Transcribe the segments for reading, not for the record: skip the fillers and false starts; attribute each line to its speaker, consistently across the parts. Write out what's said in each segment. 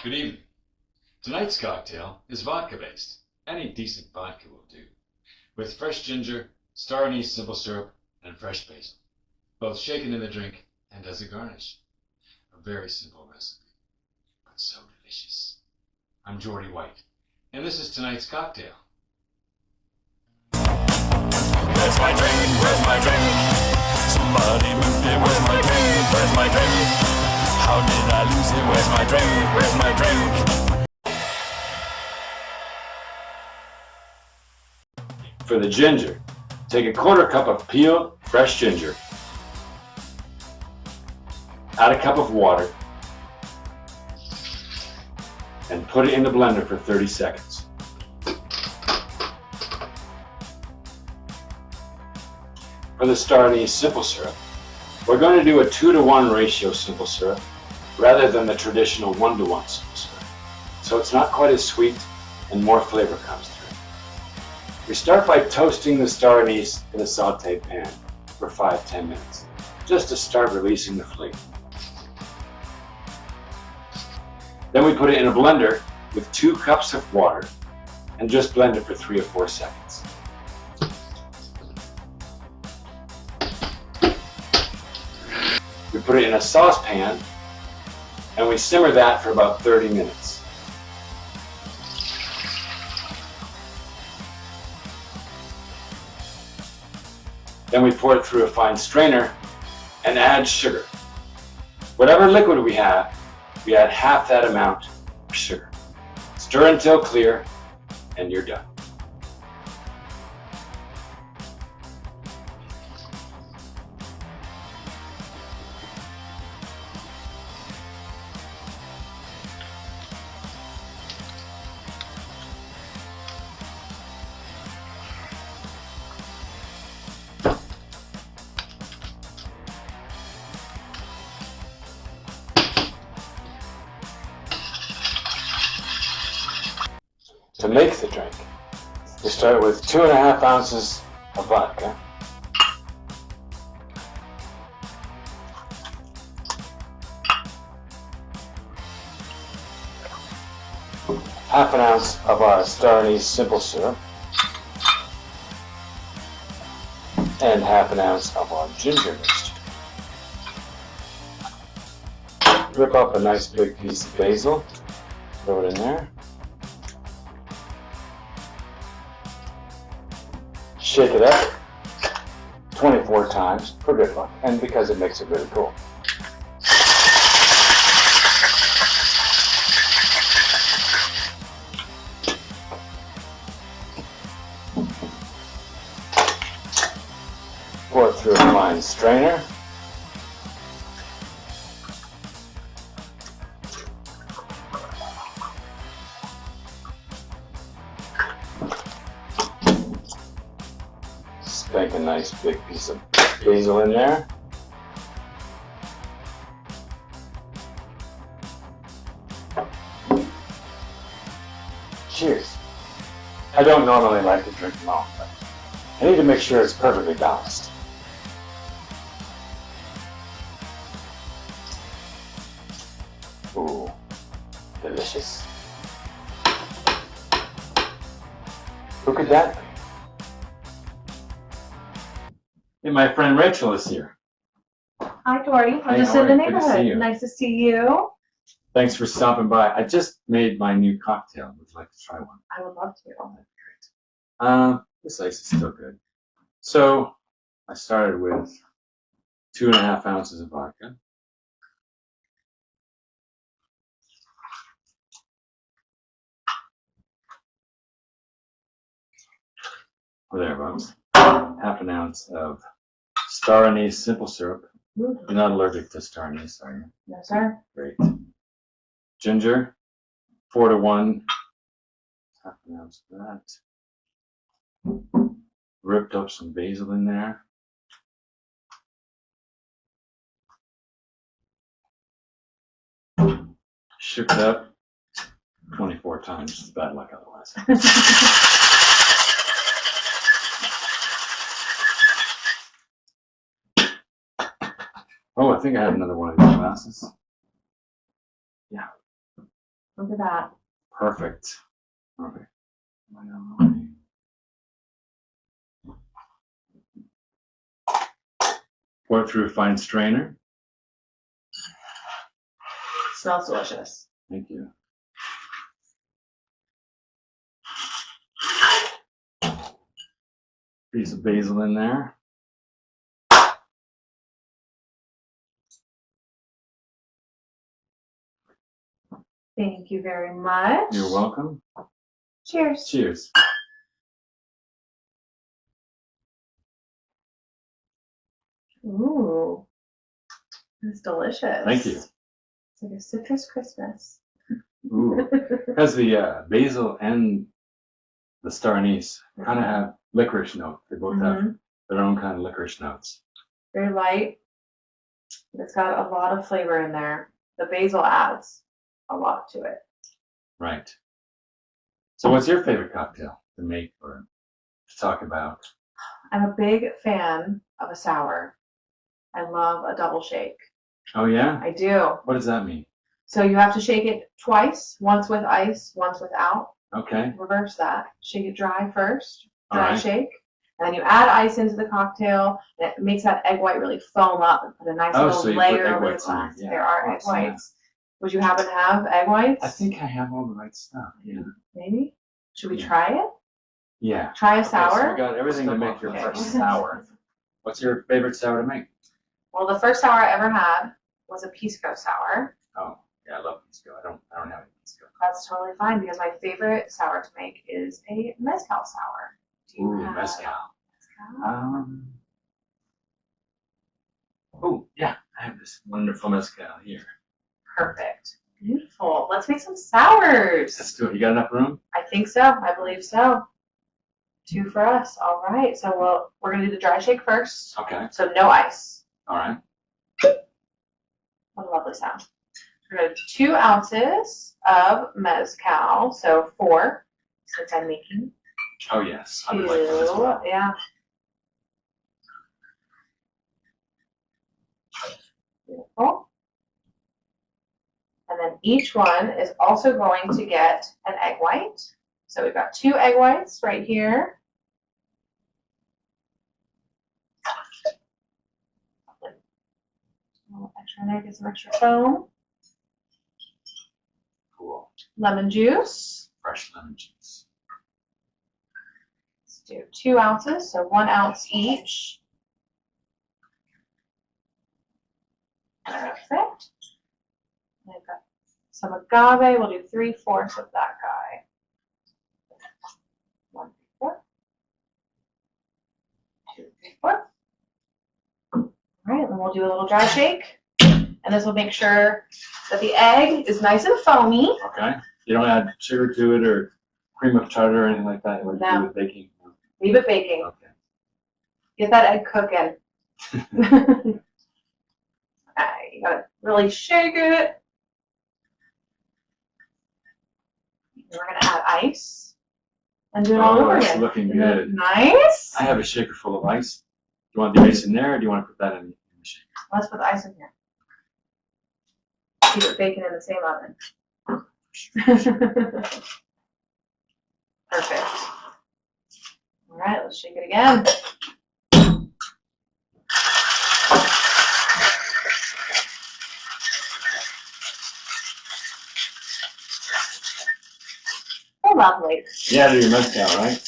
Speaker 1: Good evening. Tonight's cocktail is vodka-based. Any decent vodka will do. With fresh ginger, star anise simple syrup, and fresh basil. Both shaken in the drink and as a garnish. A very simple recipe, but so delicious. I'm Geordie White, and this is tonight's cocktail.
Speaker 2: Where's my drink? Where's my drink? Somebody move it. Where's my drink? Where's my drink? How did I lose it? Where's my drink? Where's my drink?
Speaker 1: For the ginger, take a quarter cup of peeled, fresh ginger. Add a cup of water and put it in the blender for 30 seconds. For the star anise simple syrup, we're going to do a 2-to-1 ratio simple syrup rather than the traditional 1-to-1 simple syrup. So it's not quite as sweet and more flavor comes through. We start by toasting the star anise in a sauté pan for 5-10 minutes, just to start releasing the flavor. Then we put it in a blender with 2 cups of water and just blend it for 3 or 4 seconds. We put it in a saucepan and we simmer that for about 30 minutes. Then we pour it through a fine strainer and add sugar. Whatever liquid we add half that amount of sugar. Stir until clear and you're done. To make the drink, you start with 2.5 ounces of vodka, half an ounce of our star anise simple syrup, and half an ounce of our ginger mixture. Rip up a nice big piece of basil, throw it in there. Shake it up 24 times for good luck, and because it makes it really cool. Pour it through a fine strainer. Spank a nice big piece of basil in there. Cheers. I don't normally like to drink alone, but I need to make sure it's perfectly balanced. Ooh, delicious. Who could that be? Hey, my friend Rachel is here.
Speaker 3: Hi, Geordie. I'm
Speaker 1: Hey,
Speaker 3: just
Speaker 1: how
Speaker 3: in the
Speaker 1: are you? Good to see
Speaker 3: neighborhood.
Speaker 1: you.
Speaker 3: Nice to see you.
Speaker 1: Thanks for stopping by. I just made my new cocktail. Would you like to try one?
Speaker 3: I would love to.
Speaker 1: This ice is still good. So I started with 2.5 ounces of vodka. Or thereabouts. Half an ounce of star anise simple syrup. You're not allergic to star anise, are you?
Speaker 3: No, sir.
Speaker 1: Great. Ginger, 4-to-1. Half an ounce of that. Ripped up some basil in there. Shook it up 24 times. It's bad luck otherwise. Oh, I think I have another one of these glasses. Yeah.
Speaker 3: Look at that.
Speaker 1: Perfect. Okay. Pour it through a fine strainer.
Speaker 3: Smells delicious.
Speaker 1: Thank you. Piece of basil in there.
Speaker 3: Thank you very much.
Speaker 1: You're welcome.
Speaker 3: Cheers.
Speaker 1: Cheers.
Speaker 3: Ooh, it's delicious.
Speaker 1: Thank you.
Speaker 3: It's like a citrus Christmas.
Speaker 1: Ooh. Because the basil and the star anise kind of have licorice notes. They both have their own kind of licorice notes.
Speaker 3: Very light. But it's got a lot of flavor in there. The basil adds a lot to it.
Speaker 1: Right. So what's your favorite cocktail to make or to talk about?
Speaker 3: I'm a big fan of a sour. I love a double shake.
Speaker 1: Oh, yeah?
Speaker 3: I do.
Speaker 1: What does that mean?
Speaker 3: So you have to shake it twice, once with ice, once without.
Speaker 1: Okay.
Speaker 3: Reverse that. Shake it dry first,
Speaker 1: All
Speaker 3: dry
Speaker 1: right.
Speaker 3: shake. And then you add ice into the cocktail, and it makes that egg white really foam up and put a nice
Speaker 1: Oh,
Speaker 3: little
Speaker 1: so you put
Speaker 3: layer
Speaker 1: egg
Speaker 3: over the
Speaker 1: whites in there.
Speaker 3: glass.
Speaker 1: Yeah,
Speaker 3: There are
Speaker 1: of
Speaker 3: egg
Speaker 1: course, yeah.
Speaker 3: whites. Would you happen to have egg whites?
Speaker 1: I think I have all the right stuff. Yeah.
Speaker 3: Maybe. Should we
Speaker 1: Yeah.
Speaker 3: try it?
Speaker 1: Yeah.
Speaker 3: Try a
Speaker 1: Okay,
Speaker 3: sour?
Speaker 1: so we got everything to make your
Speaker 3: Okay.
Speaker 1: first sour. What's your favorite sour to make?
Speaker 3: Well, the first sour I ever had was a pisco sour.
Speaker 1: Oh, yeah, I love pisco. I don't have any pisco.
Speaker 3: That's totally fine because my favorite sour to make is a mezcal sour. Do you
Speaker 1: Ooh,
Speaker 3: have
Speaker 1: mezcal.
Speaker 3: mezcal?
Speaker 1: Oh, yeah, I have this wonderful mezcal here.
Speaker 3: Perfect. Beautiful. Let's make some sours.
Speaker 1: Let's do it. You got enough room?
Speaker 3: I think so. I believe so. 2 for us. All right. So we're going to do the dry shake first.
Speaker 1: Okay.
Speaker 3: So no ice.
Speaker 1: All right.
Speaker 3: What a lovely sound. We're going to do 2 ounces of mezcal. So 4, since I'm making
Speaker 1: Oh, yes. I
Speaker 3: 2.
Speaker 1: would like one as well.
Speaker 3: Yeah. Beautiful. And then each one is also going to get an egg white. So we've got 2 egg whites right here. A little extra in there, get some extra foam.
Speaker 1: Cool.
Speaker 3: Lemon juice.
Speaker 1: Fresh lemon juice.
Speaker 3: Let's do 2 ounces, so 1 ounce each. Perfect. And I've got some agave. We'll do 3/4 of that guy. 1 3/4. 2 3/4. All right, then we'll do a little dry shake. And this will make sure that the egg is nice and foamy.
Speaker 1: Okay. You don't add sugar to it or cream of tartar or anything like that? You want to
Speaker 3: No.
Speaker 1: do with baking? No.
Speaker 3: Leave it baking.
Speaker 1: Okay.
Speaker 3: Get that egg cooking. Alright, you gotta really shake it. And we're gonna add ice and do it all over
Speaker 1: it's
Speaker 3: again.
Speaker 1: looking
Speaker 3: Isn't it
Speaker 1: good.
Speaker 3: nice?
Speaker 1: I have a shaker full of ice. Do you want the ice in there or do you want to put that in the shaker?
Speaker 3: Let's put the ice in here. Keep it baking in the same oven. Perfect. All right, let's shake it again. Oh, lovely.
Speaker 1: Yeah, do your mezcal, right?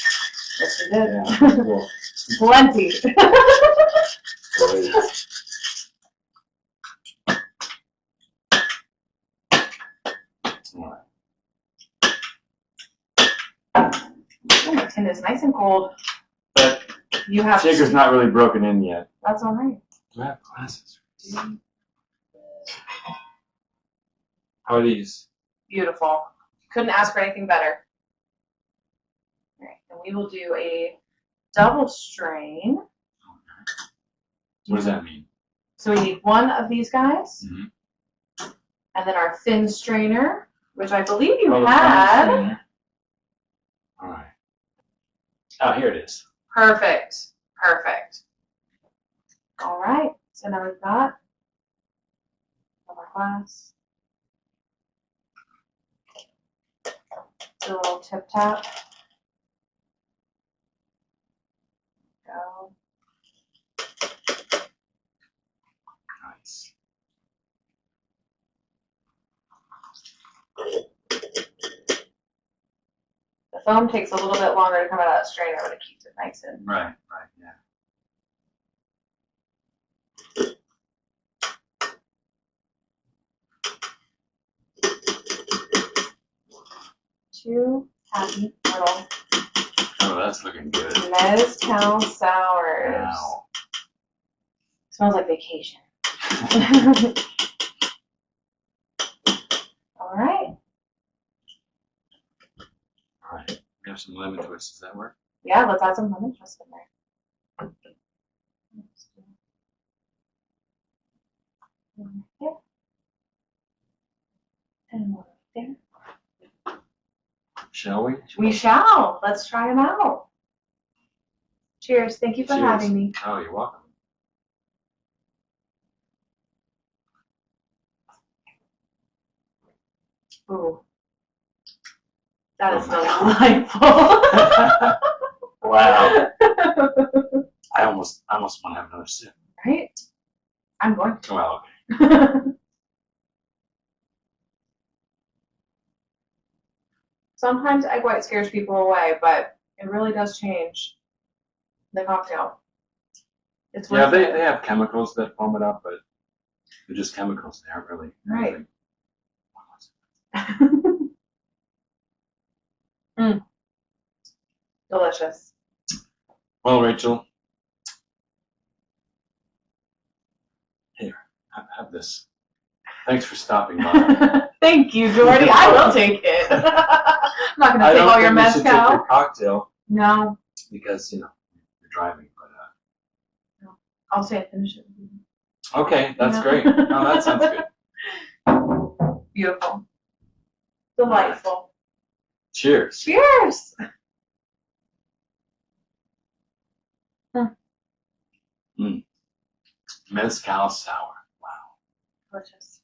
Speaker 3: Yes, we did.
Speaker 1: Yeah, cool.
Speaker 3: Plenty.
Speaker 1: Great. All right.
Speaker 3: Oh, my tin is nice and cold.
Speaker 1: But
Speaker 3: You have
Speaker 1: shaker's not really broken in yet.
Speaker 3: That's all right.
Speaker 1: Do I have glasses? How are these?
Speaker 3: Beautiful. Couldn't ask for anything better. All right, and we will do a double strain.
Speaker 1: What does that mean?
Speaker 3: So we need 1 of these guys,
Speaker 1: Mm-hmm.
Speaker 3: and then our thin strainer, which I believe you
Speaker 1: Oh, the
Speaker 3: had.
Speaker 1: fine strainer. All right. Oh, here it is.
Speaker 3: Perfect. Perfect. All right. So now we've got our glass. Do a little tip tap. Go.
Speaker 1: Nice.
Speaker 3: The foam takes a little bit longer to come out of that strainer, but it keeps it nice and.
Speaker 1: Right, yeah.
Speaker 3: 2 happy little
Speaker 1: Oh, that's looking good.
Speaker 3: mezcal sours.
Speaker 1: Wow.
Speaker 3: Smells like vacation. All right.
Speaker 1: All right. We have some lemon twist. Does that work?
Speaker 3: Yeah, let's add some lemon twist in there. One there. And one there.
Speaker 1: Shall we?
Speaker 3: We shall. Let's try them out. Cheers. Thank you for
Speaker 1: Cheers.
Speaker 3: having me.
Speaker 1: Oh, you're welcome.
Speaker 3: Ooh. That is
Speaker 1: Oh,
Speaker 3: delightful.
Speaker 1: Wow. I almost want to have another sip.
Speaker 3: Right? I'm going to.
Speaker 1: Well, okay.
Speaker 3: Sometimes egg white scares people away, but it really does change the cocktail. It's
Speaker 1: Yeah,
Speaker 3: worth
Speaker 1: they
Speaker 3: it.
Speaker 1: have chemicals that foam it up, but they're just chemicals. They aren't really.
Speaker 3: Right. Delicious.
Speaker 1: Well, Rachel, here, have this. Thanks for stopping by.
Speaker 3: Thank you, Geordie. I will take it. I'm not going to
Speaker 1: I
Speaker 3: take
Speaker 1: don't
Speaker 3: all your
Speaker 1: think you should take
Speaker 3: mezcal.
Speaker 1: your cocktail
Speaker 3: No,
Speaker 1: because you're driving. But
Speaker 3: I'll say it, finish it.
Speaker 1: okay, that's
Speaker 3: No.
Speaker 1: great. Oh, that sounds good.
Speaker 3: Beautiful. Delightful.
Speaker 1: Cheers.
Speaker 3: Cheers.
Speaker 1: Mezcal sour. Wow.
Speaker 3: Delicious.